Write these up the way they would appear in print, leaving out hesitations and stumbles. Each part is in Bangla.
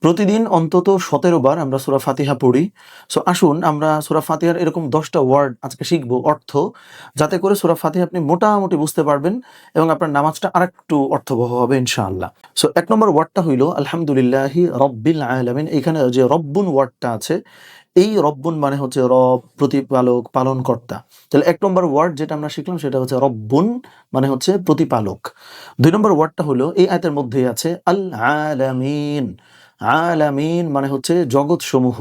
প্রতিদিন অন্তত ১৭ বার আমরা সূরা ফাতিহা পড়ি। সো আসুন আমরা সূরা ফাতিহার এরকম ১০টা ওয়ার্ড আজকে শিখব অর্থ, যাতে করে সূরা ফাতিহা আপনি মোটামুটি বুঝতে পারবেন এবং আপনার নামাজটা আরেকটু অর্থবহ হবে ইনশাআল্লাহ। সো ১ নম্বর ওয়ার্ডটা হইল আলহামদুলিল্লাহি রাব্বিল আলামিন। এইখানে যে রব্বুন ওয়ার্ডটা আছে, এই রব্বুন মানে হচ্ছে রব, প্রতিপালক, পালনকর্তা। তাহলে ১ নম্বর ওয়ার্ড যেটা আমরা শিখলাম সেটা হচ্ছে রব্বুন মানে হচ্ছে প্রতিপালক। ২ নম্বর ওয়ার্ডটা হলো এই আয়াতের মধ্যেই আছে আল আলামিন। আলামিন মানে হচ্ছে জগৎ সমূহ,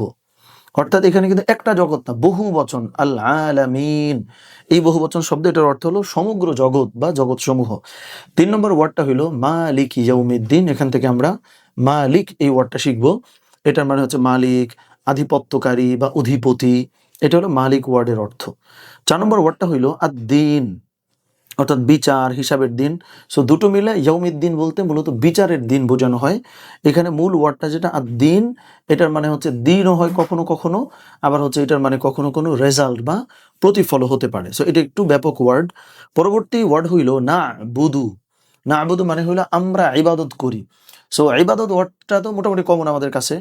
অর্থাৎ এখানে কিন্তু একটা জগৎ না, বহু বচন আল আলামিন। এই বহু বচন শব্দ এটার অর্থ হলো সমগ্র জগৎ বা জগৎ সমূহ। ৩ নম্বর ওয়ার্ডটা হলো মালিক ইয়াউমিদ্দিন। এখান থেকে আমরা মালিক এই ওয়ার্ডটা শিখবো। এটার মানে হচ্ছে মালিক, আধিপত্যকারী বা অধিপতি। এটা হলো মালিক ওয়ার্ডের অর্থ। ৪ নম্বর ওয়ার্ডটা হইলো আদ-দ্বীন, অর্থাৎ বিচার, হিসাবের দিন। সো দুটো মিলে ইয়াউমিদ্দিন বলতে মূলত বিচারের দিন বোঝানো হয়। এখানে মূল ওয়ার্ডটা যেটা আদ-দ্বীন, এটার মানে হচ্ছে দিনও হয় কখনো কখনো, আবার হচ্ছে এটার মানে কখনো কোনো রেজাল্ট বা প্রতিফলও হতে পারে। সো এটা একটু ব্যাপক ওয়ার্ড। পরবর্তী ওয়ার্ড হইল না'বুদু। না'বুদু মানে হইলো আমরা ইবাদত করি। সো ইবাদত ওয়ার্ডটা তো মোটামুটি কমন আমাদের কাছে।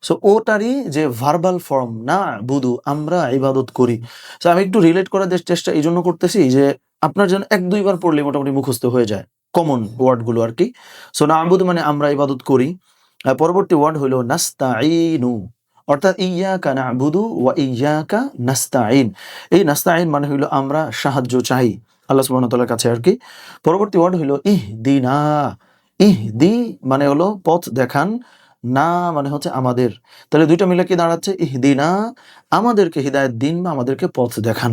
সো ওটারই যে ভার্বাল ফর্ম না'বুদু, আমরা ইবাদত করি। সো আমি একটু রিলেট করার চেষ্টা এই জন্য করতেছি যে আপনার জন্য ১-২ বার পড়লে মোটামুটি মুখস্থ হয়ে যায় কমন ওয়ার্ডগুলো আর কি। সো না'বুদু মানে আমরা ইবাদত করি। পরবর্তী ওয়ার্ড হলো নাস্তাঈনু, অর্থাৎ ইয়াকা না'বুদু ওয়া ইয়াকা নাস্তাঈন। এই নাস্তাঈন মানে হইলো আমরা সাহায্য চাই আল্লাহ সুবহানাহু ওয়া তাআলার কাছে আর কি। পরবর্তী ওয়ার্ড হইলো ইহদিনা। ইহদি মানে হলো পথ দেখান, না মানে হচ্ছে আমাদের। তাহলে দুইটা মিলে কি দাঁড়াচ্ছে? ইহদিনা, আমাদেরকে হিদায়াত দিন বা আমাদেরকে পথ দেখান।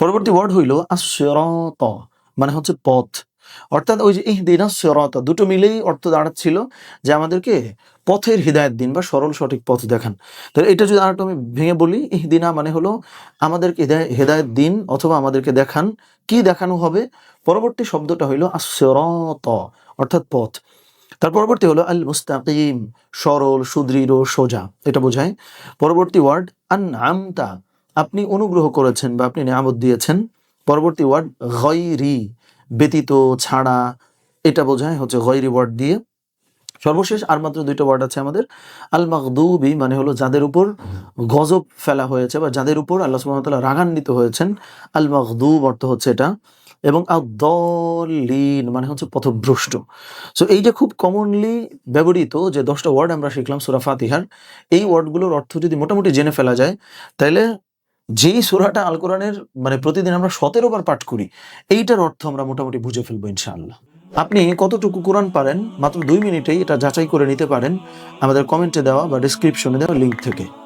পরবর্তী ওয়ার্ড হইল আস-সিরাত, মানে হচ্ছে পথ। অর্থাৎ ওই যে ইহদিনাস সিরাত, দুটো মিলেই অর্থ দাঁড়াচ্ছিল যে আমাদেরকে পথের হিদায়াত দিন বা সরল সঠিক পথ দেখান। তাহলে এটা যদি আরেকটু আমি ভেঙে বলি, ইহদিনা মানে হলো আমাদেরকে হেদায়েত দিন অথবা আমাদেরকে দেখান। কি দেখানো হবে? পরবর্তী শব্দটা হইল আস-সিরাত, অর্থাৎ পথ। তার পরবর্তী হলো আল মুস্তাকিম, সরল, সুদৃঢ়, সোজা, এটা বোঝায়। পরবর্তী ওয়ার্ড আনআমতা, আপনি অনুগ্রহ করেছেন বা আপনি নিয়ামত দিয়েছেন। পরবর্তী ওয়ার্ড গায়রি, ব্যতীত, ছাড়া, এটা বোঝায় হচ্ছে গায়রি ওয়ার্ড দিয়ে। সর্বশেষ আর মাত্র ২টা ওয়ার্ড আছে আমাদের। আল মাগদুবি মানে হলো যাদের উপর গজব ফেলা হয়েছে বা যাদের উপর আল্লাহ সুবহানাহু ওয়া তাআলা রাগান্বিত হয়েছেন। আল মাগদুব অর্থ হচ্ছে এটা। এবং আদ-দাল্লিন মানে হচ্ছে পথভ্রষ্ট। সো এই যে খুব কমনলি ব্যবহৃত যে ১০টা ওয়ার্ড আমরা শিখলাম সূরা ফাতিহার, এই ওয়ার্ডগুলোর অর্থ যদি মোটামুটি জেনে ফেলা যায়, তাইলে যেই সূরাটা আল কোরআনের মানে প্রতিদিন আমরা ১৭ বার পাঠ করি, এইটার অর্থ আমরা মোটামুটি বুঝে ফেলবো ইনশাআল্লাহ। আপনি কতটুকু কোরআন পারেন মাত্র ২ মিনিটেই এটা যাচাই করে নিতে পারেন আমাদের কমেন্টে দেওয়া বা ডেসক্রিপশনে দেওয়া লিঙ্ক থেকে।